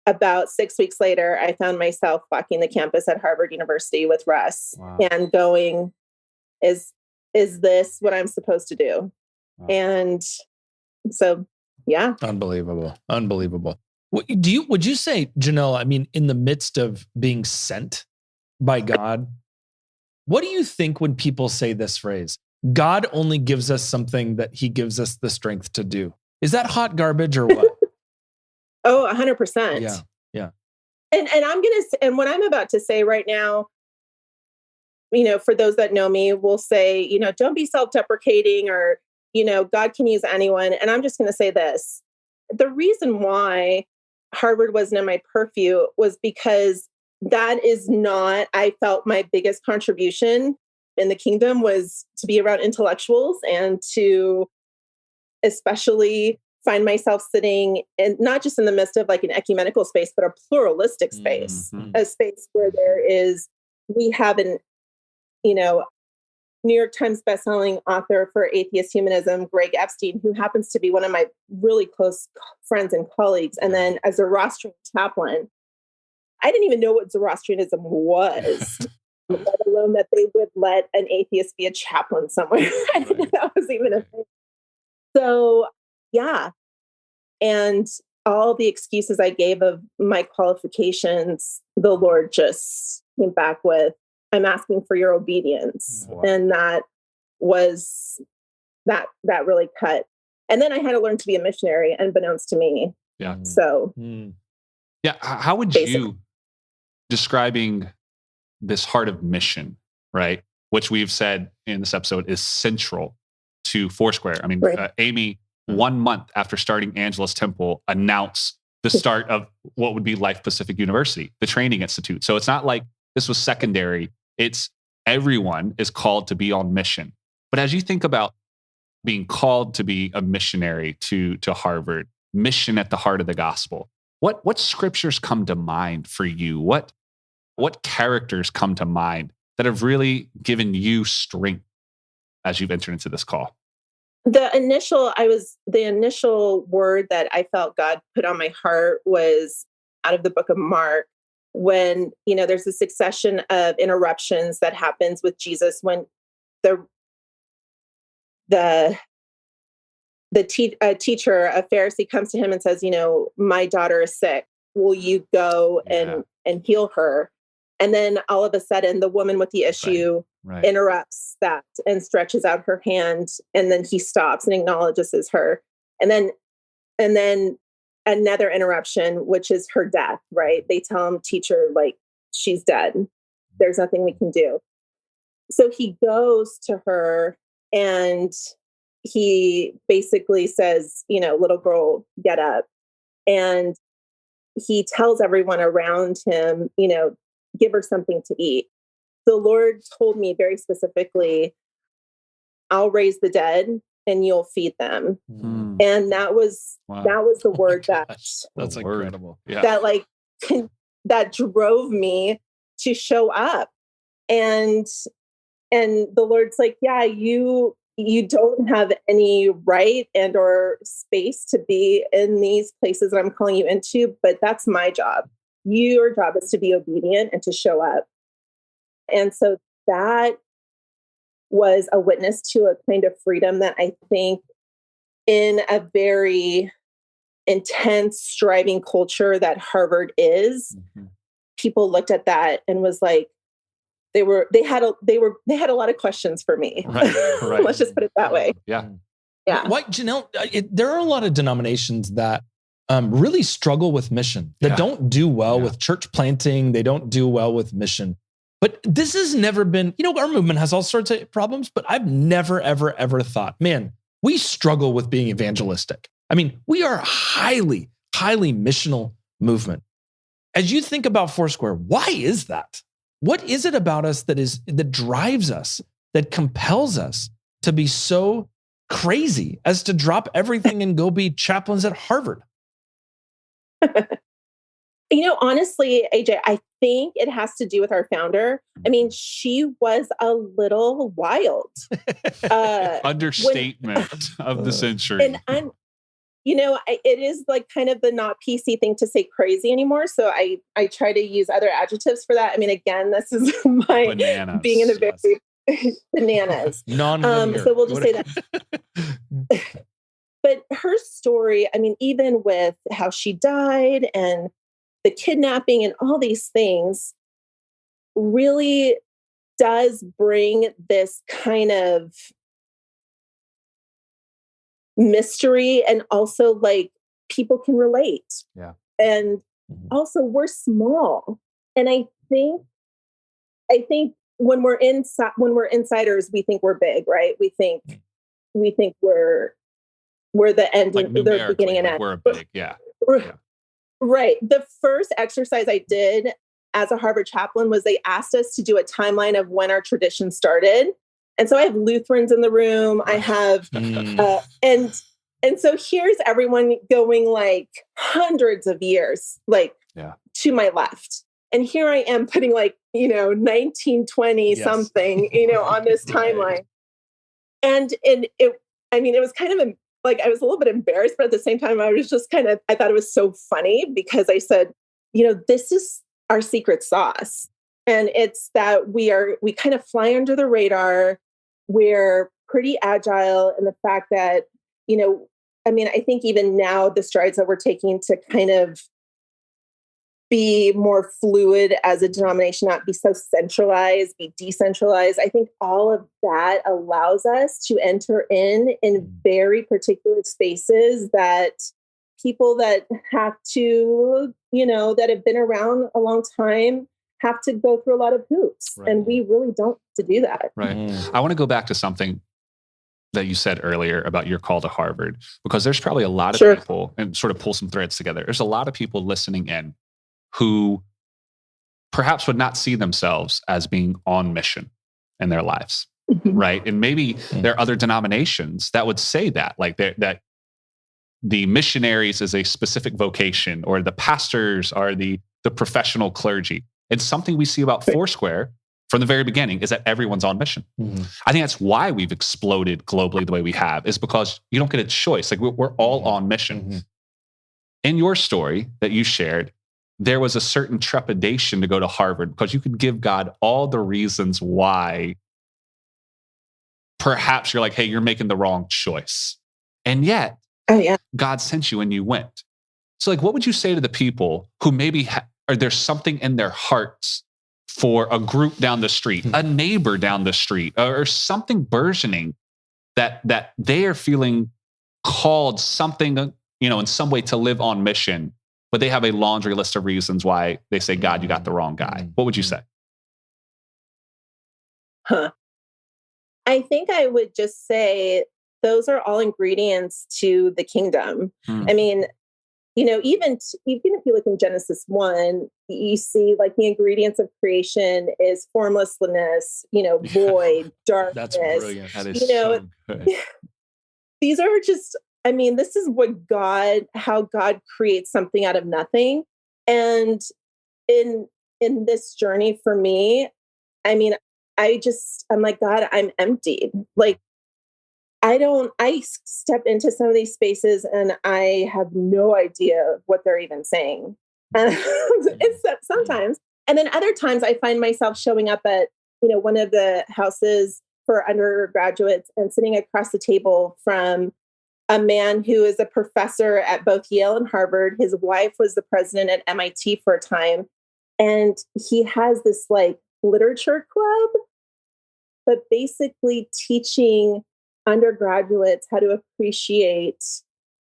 about 6 weeks later, I found myself walking the campus at Harvard University with Russ and going, is this what I'm supposed to do? Wow. And so, yeah. Unbelievable. Would you say, Janelle, I mean, in the midst of being sent by God What do you think when people say this phrase? God only gives us something that he gives us the strength to do. Is that hot garbage or what? Oh, 100%. Yeah. Yeah. And what I'm about to say right now, for those that know me, will say, don't be self-deprecating or, God can use anyone. And I'm just going to say this. The reason why Harvard wasn't in my purview was because that is not, I felt my biggest contribution in the kingdom was to be around intellectuals and to especially find myself sitting in not just in the midst of like an ecumenical space, but a pluralistic space, a space where we have an, New York Times bestselling author for atheist humanism, Greg Epstein, who happens to be one of my really close friends and colleagues. And then a Zoroastrian chaplain. I didn't even know what Zoroastrianism was, let alone that they would let an atheist be a chaplain somewhere. I didn't know that was even a thing. So, yeah. And all the excuses I gave of my qualifications, the Lord just came back with, I'm asking for your obedience. Wow. And that was, that really cut. And then I had to learn to be a missionary, unbeknownst to me. Yeah. So. Yeah. How would you, describing this heart of mission, right? Which we've said in this episode is central to Foursquare. I mean, Amy, 1 month after starting Angela's Temple, announced the start of what would be Life Pacific University, the training institute. So it's not like this was secondary. It's everyone is called to be on mission. But as you think about being called to be a missionary to Harvard, mission at the heart of the gospel, what scriptures come to mind for you? What characters come to mind that have really given you strength as you've entered into this call? The initial word that I felt God put on my heart was out of the book of Mark, when, there's a succession of interruptions that happens with Jesus when teacher, a Pharisee, comes to him and says, my daughter is sick. Will you go and heal her? And then all of a sudden, the woman with the issue interrupts that and stretches out her hand. And then he stops and acknowledges as her. And then another interruption, which is her death, right? They tell him, teacher, like, she's dead. There's nothing we can do. So he goes to her and he basically says, little girl, get up. And he tells everyone around him, give her something to eat. The Lord told me very specifically, I'll raise the dead and you'll feed them. And that was the word that's incredible. Yeah. That drove me to show up. And the Lord's like, yeah, you don't have any right and or space to be in these places that I'm calling you into, but that's my job. Your job is to be obedient and to show up. And so that was a witness to a kind of freedom that I think in a very intense, striving culture that Harvard is, people looked at that and was like, they had a lot of questions for me. Right. Let's just put it that way. Yeah. Why, Janelle, there are a lot of denominations that really struggle with mission, that don't do well with church planting. They don't do well with mission. But this has never been, our movement has all sorts of problems, but I've never, ever, ever thought, man, we struggle with being evangelistic. I mean, we are a highly, highly missional movement. As you think about Foursquare, why is that? What is it about us that drives us, that compels us to be so crazy as to drop everything and go be chaplains at Harvard? Honestly, AJ, I think it has to do with our founder. I mean, she was a little wild. Understatement of the century. And it is like kind of the not PC thing to say crazy anymore. So I try to use other adjectives for that. I mean, again, this is my bananas, being in a very bananas. So we'll just say that. But her story, I mean, even with how she died and the kidnapping and all these things, really does bring this kind of mystery, and also like people can relate. Yeah. And also we're small. And I think when we're insiders, we think we're big, right? We think we're the end, like the beginning and like end. We're big, yeah. Right. The first exercise I did as a Harvard chaplain was they asked us to do a timeline of when our tradition started. And so I have Lutherans in the room. I have, and so here's everyone going like hundreds of years, like to my left. And here I am putting like, 1920 something, on this timeline. And it was kind of like, I was a little bit embarrassed, but at the same time, I was just I thought it was so funny because I said, this is our secret sauce. And it's that we kind of fly under the radar. We're pretty agile in the fact that, I think even now the strides that we're taking to kind of be more fluid as a denomination, not be so centralized, be decentralized. I think all of that allows us to enter in very particular spaces that people that have to, that have been around a long time have to go through a lot of hoops. Right. And we really don't have to do that. Right. I want to go back to something that you said earlier about your call to Harvard, because there's probably a lot of people, and sort of pull some threads together. There's a lot of people listening in who perhaps would not see themselves as being on mission in their lives, right? And maybe there are other denominations that would say that, like that the missionaries is a specific vocation, or the pastors are the professional clergy. And something we see about Foursquare from the very beginning is that everyone's on mission. I think that's why we've exploded globally the way we have, is because you don't get a choice. Like we're all on mission. In your story that you shared, there was a certain trepidation to go to Harvard because you could give God all the reasons why perhaps you're like, hey, you're making the wrong choice. And yet, God sent you and you went. So like, what would you say to the people who maybe or there's something in their hearts for a group down the street, a neighbor down the street, or something burgeoning that they are feeling called something, in some way to live on mission, but they have a laundry list of reasons why they say, God, you got the wrong guy. What would you say? I think I would just say those are all ingredients to the kingdom. I mean, even if you look in Genesis 1, you see like the ingredients of creation is formlessness, void, darkness. That's brilliant. That is so good. These are just, this is how God creates something out of nothing. And in this journey for me, I'm like, God, I'm emptied. Like, I step into some of these spaces and I have no idea what they're even saying. Except sometimes. And then other times I find myself showing up at, one of the houses for undergraduates and sitting across the table from a man who is a professor at both Yale and Harvard. His wife was the president at MIT for a time. And he has this like literature club, but basically teaching undergraduates how to appreciate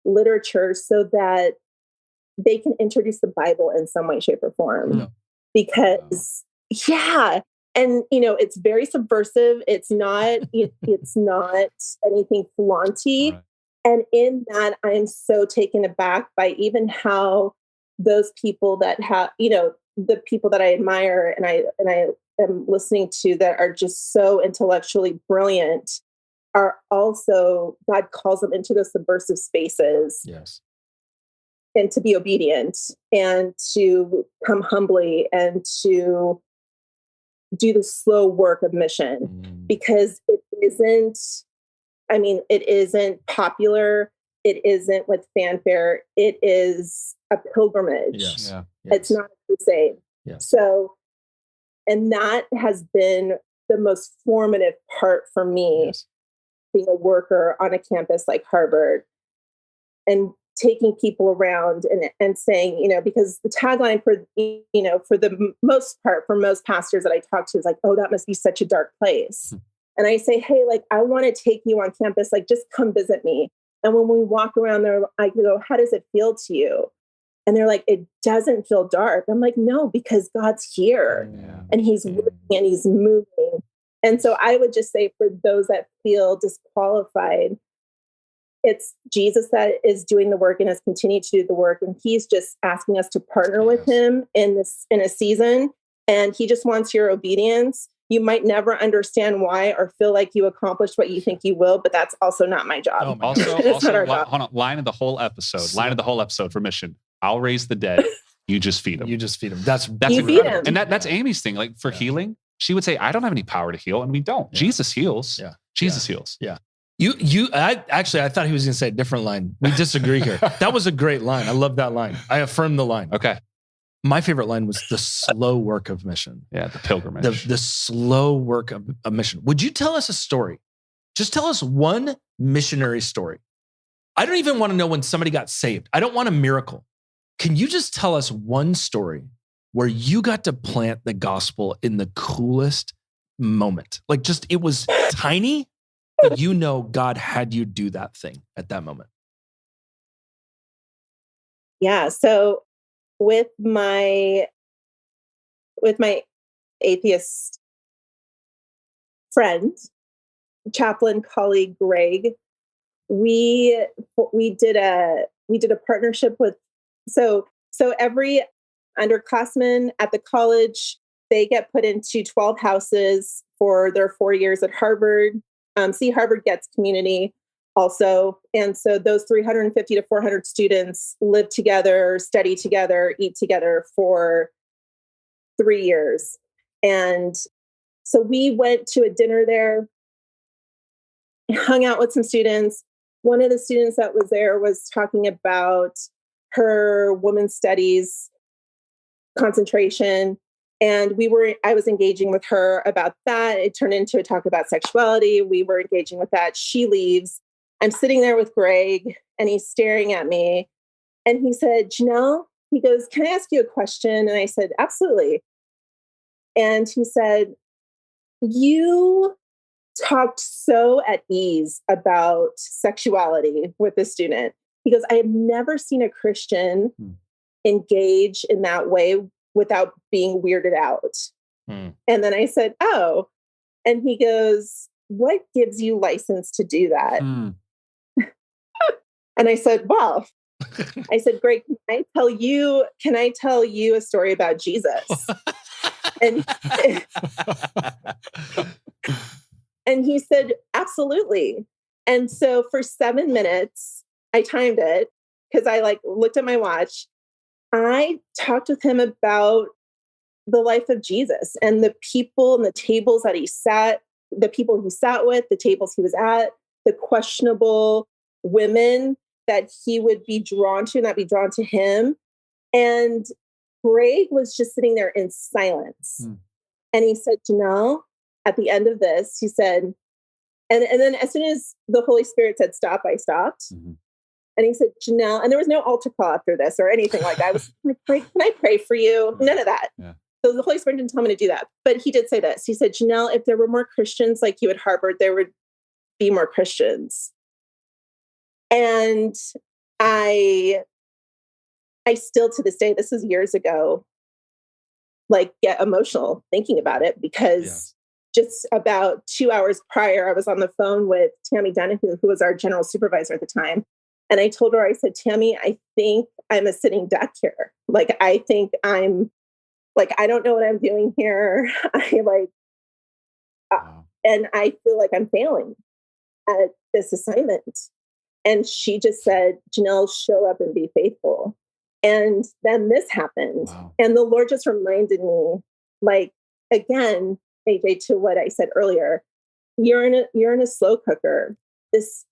literature so that they can introduce the Bible in some way, shape, or form. Because, and it's very subversive. It's not anything flaunty. Right. And in that, I am so taken aback by even how those people that have, the people that I admire and I am listening to that are just so intellectually brilliant are also, God calls them into those subversive spaces. Yes. And to be obedient and to come humbly and to do the slow work of mission, because it isn't popular. It isn't with fanfare. It is a pilgrimage. Yes. Yeah. Yes. It's not a crusade. Yes. So, and that has been the most formative part for me, being a worker on a campus like Harvard. And taking people around and saying, because the tagline for the most part, for most pastors that I talk to is like, oh, that must be such a dark place. And I say, hey, like, I want to take you on campus, like, just come visit me. And when we walk around there, I go, how does it feel to you? And they're like, it doesn't feel dark. I'm like, no, because God's here and he's working and he's moving. And so I would just say, for those that feel disqualified, it's Jesus that is doing the work and has continued to do the work. And he's just asking us to partner with him in a season. And he just wants your obedience. You might never understand why or feel like you accomplished what you think you will, but that's also not my job. Also, hold on, line of the whole episode for mission. I'll raise the dead. You just feed them. You just feed them. That's incredible. And that's Amy's thing. Like for healing, she would say, I don't have any power to heal. And we don't. Jesus heals. Yeah. Jesus heals. Yeah. I thought he was going to say a different line. We disagree here. That was a great line. I love that line. I affirm the line. Okay. My favorite line was the slow work of mission. Yeah, the pilgrimage. The slow work of mission. Would you tell us a story? Just tell us one missionary story. I don't even want to know when somebody got saved. I don't want a miracle. Can you just tell us one story where you got to plant the gospel in the coolest moment? Like just, it was tiny, but God had you do that thing at that moment. Yeah. So with my atheist friend, chaplain colleague Greg, we did a partnership with so every underclassman at the college, they get put into 12 houses for their 4 years at Harvard. Harvard gets community also. And so those 350 to 400 students live together, study together, eat together for 3 years. And so we went to a dinner there, hung out with some students. One of the students that was there was talking about her women's studies concentration. And I was engaging with her about that. It turned into a talk about sexuality. We were engaging with that. She leaves. I'm sitting there with Greg and he's staring at me. And he said, Janelle, he goes, can I ask you a question? And I said, absolutely. And he said, you talked so at ease about sexuality with the student. He goes, I have never seen a Christian engage in that way without being weirded out. And then I said, oh, and he goes, what gives you license to do that? And I said, well, Greg, can I tell you a story about Jesus? And he said, absolutely. And so for 7 minutes, I timed it because I looked at my watch. I talked with him about the life of Jesus and the people and the tables that he sat, the people he sat with, the tables he was at, the questionable women that he would be drawn to and that be drawn to him. And Greg was just sitting there in silence. And he said, Janelle, at the end of this, he said, and then as soon as the Holy Spirit said stop, I stopped. And he said, Janelle, and there was no altar call after this or anything like that. I was like, can I pray for you? None of that. Yeah. So the Holy Spirit didn't tell me to do that. But he did say this. He said, Janelle, if there were more Christians like you at Harvard, there would be more Christians. And I still to this day, this is years ago, get emotional thinking about it because just about 2 hours prior, I was on the phone with Tammy Denahue, who was our general supervisor at the time. And I told her, I said, Tammy, I think I'm a sitting duck here. I think I'm I don't know what I'm doing here. And I feel like I'm failing at this assignment. And she just said, Janelle, show up and be faithful. And then this happened. Wow. And the Lord just reminded me, again, AJ, to what I said earlier, you're in a slow cooker. This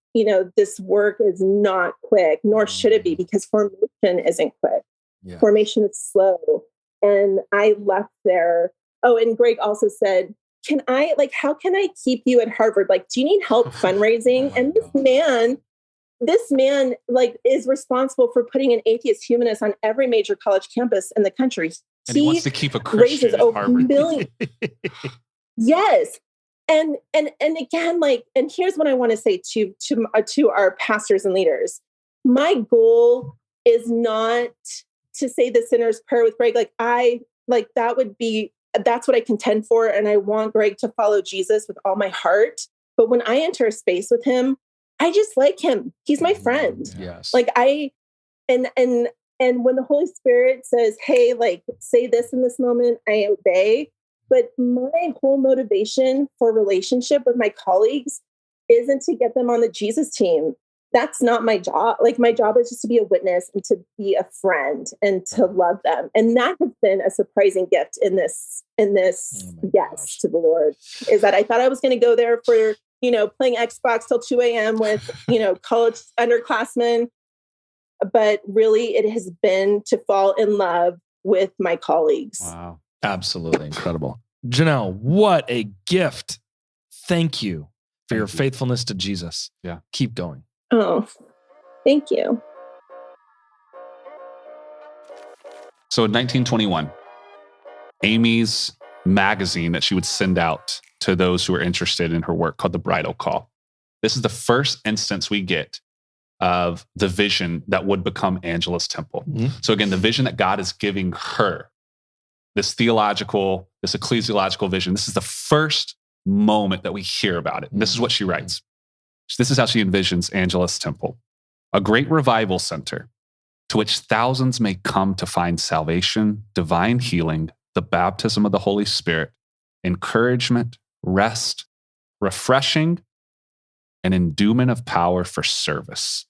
work is not quick, nor should it be, because formation isn't quick. Yeah. Formation is slow. And I left there. Oh, and Greg also said, how can I keep you at Harvard? Do you need help fundraising? And this man this man like is responsible for putting an atheist humanist on every major college campus in the country. And he wants to keep a Christian raises at over Harvard. millions. Yes. And again, like, and here's what I want to say to our pastors and leaders. My goal is not to say the sinner's prayer with Greg. That's what I contend for. And I want Greg to follow Jesus with all my heart. But when I enter a space with him, I just like him. He's my friend. Yes. Like and when the Holy Spirit says, hey, like, say this in this moment, I obey. But my whole motivation for relationship with my colleagues isn't to get them on the Jesus team. That's not my job. Like, my job is just to be a witness and to be a friend and to love them. And that has been a surprising gift in this yes to the Lord, is that I thought I was going to go there for, playing Xbox till 2 a.m. with, college underclassmen. But really it has been to fall in love with my colleagues. Wow. Absolutely incredible. Janelle, what a gift. Thank you for your faithfulness to Jesus. Yeah. Keep going. Oh, thank you. So in 1921, Amy's magazine that she would send out to those who were interested in her work, called The Bridal Call. This is the first instance we get of the vision that would become Angela's temple. Mm-hmm. So again, the vision that God is giving her, this ecclesiological vision, this is the first moment that we hear about it. And this is what she writes. This is how she envisions Angela's temple: a great revival center to which thousands may come to find salvation, divine healing, the baptism of the Holy Spirit, encouragement, rest, refreshing, and endowment of power for service,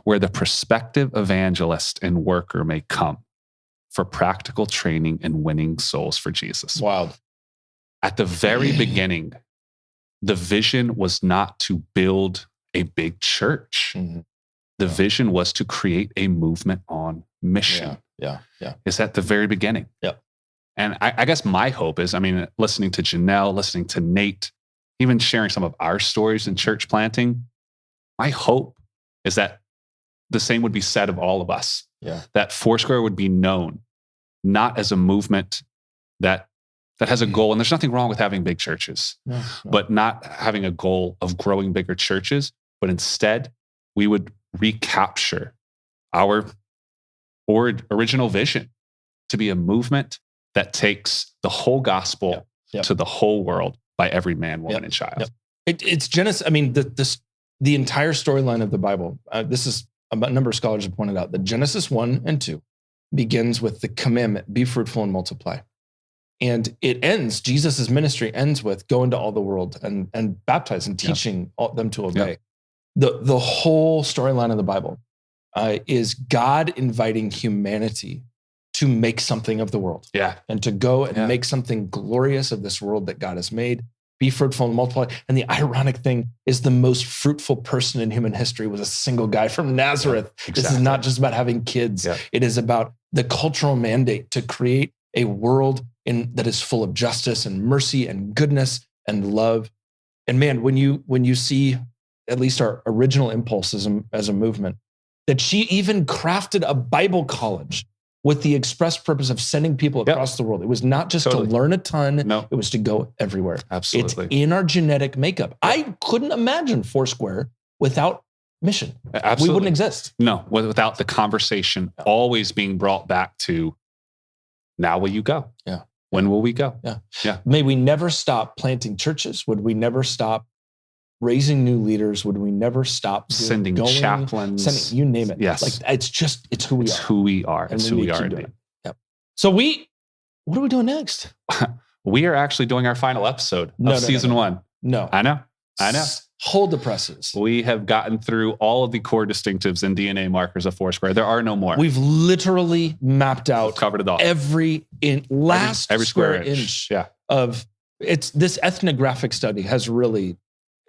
where the prospective evangelist and worker may come for practical training and winning souls for Jesus. Wild. At the very beginning, the vision was not to build a big church. Mm-hmm. The vision was to create a movement on mission. Yeah. It's at the very beginning. Yep. And I guess my hope is, listening to Janelle, listening to Nate, even sharing some of our stories in church planting, my hope is that the same would be said of all of us. Yeah. That Foursquare would be known not as a movement that has a goal, and there's nothing wrong with having big churches, but not having a goal of growing bigger churches, but instead we would recapture our original vision to be a movement that takes the whole gospel to the whole world by every man, woman, and child. It's Genesis. The entire storyline of the Bible, this is a number of scholars have pointed out that Genesis 1 and 2 begins with the commandment, be fruitful and multiply. And it ends, Jesus' ministry ends with go into all the world and baptize and teaching them to obey. The whole storyline of the Bible is God inviting humanity to make something of the world. And to go and make something glorious of this world that God has made. Be fruitful and multiply. And the ironic thing is the most fruitful person in human history was a single guy from Nazareth. Exactly. This is not just about having kids. It is about the cultural mandate to create a world that is full of justice and mercy and goodness and love. And man, when you see at least our original impulse as a movement, that she even crafted a Bible college with the express purpose of sending people across the world. It was not just to learn a ton. No. It was to go everywhere. Absolutely. It's in our genetic makeup. I couldn't imagine Foursquare without mission. Absolutely. We wouldn't exist. No, without the conversation always being brought back to, now will you go? When will we go? May we never stop planting churches. Would we never stop raising new leaders? Would we never stop sending chaplains? You name it. Yes. It's who we are. It's who we are. And it's who we are indeed. So what are we doing next? We are actually doing our final episode of season 1. No. I know. Hold the presses. We have gotten through all of the core distinctives and DNA markers of Foursquare. There are no more. We've literally mapped out, covered it all. Every square inch of it's. This ethnographic study has really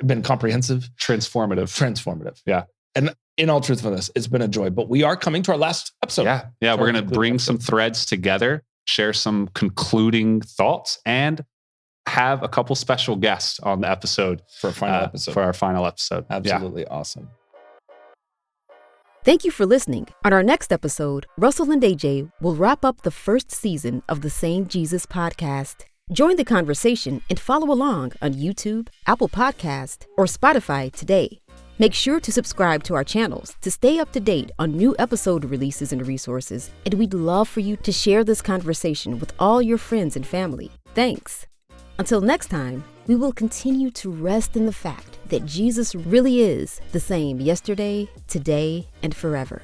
been comprehensive, transformative. Yeah. And in all truthfulness, it's been a joy. But we are coming to our last episode. Yeah. We're going to bring some threads together, share some concluding thoughts, and have a couple special guests on the episode for our final episode. Absolutely awesome. Thank you for listening. On our next episode, Russell and A.J. will wrap up the first season of the Same Jesus podcast. Join the conversation and follow along on YouTube, Apple Podcast, or Spotify today. Make sure to subscribe to our channels to stay up to date on new episode releases and resources, and we'd love for you to share this conversation with all your friends and family. Thanks. Until next time, we will continue to rest in the fact that Jesus really is the same yesterday, today, and forever.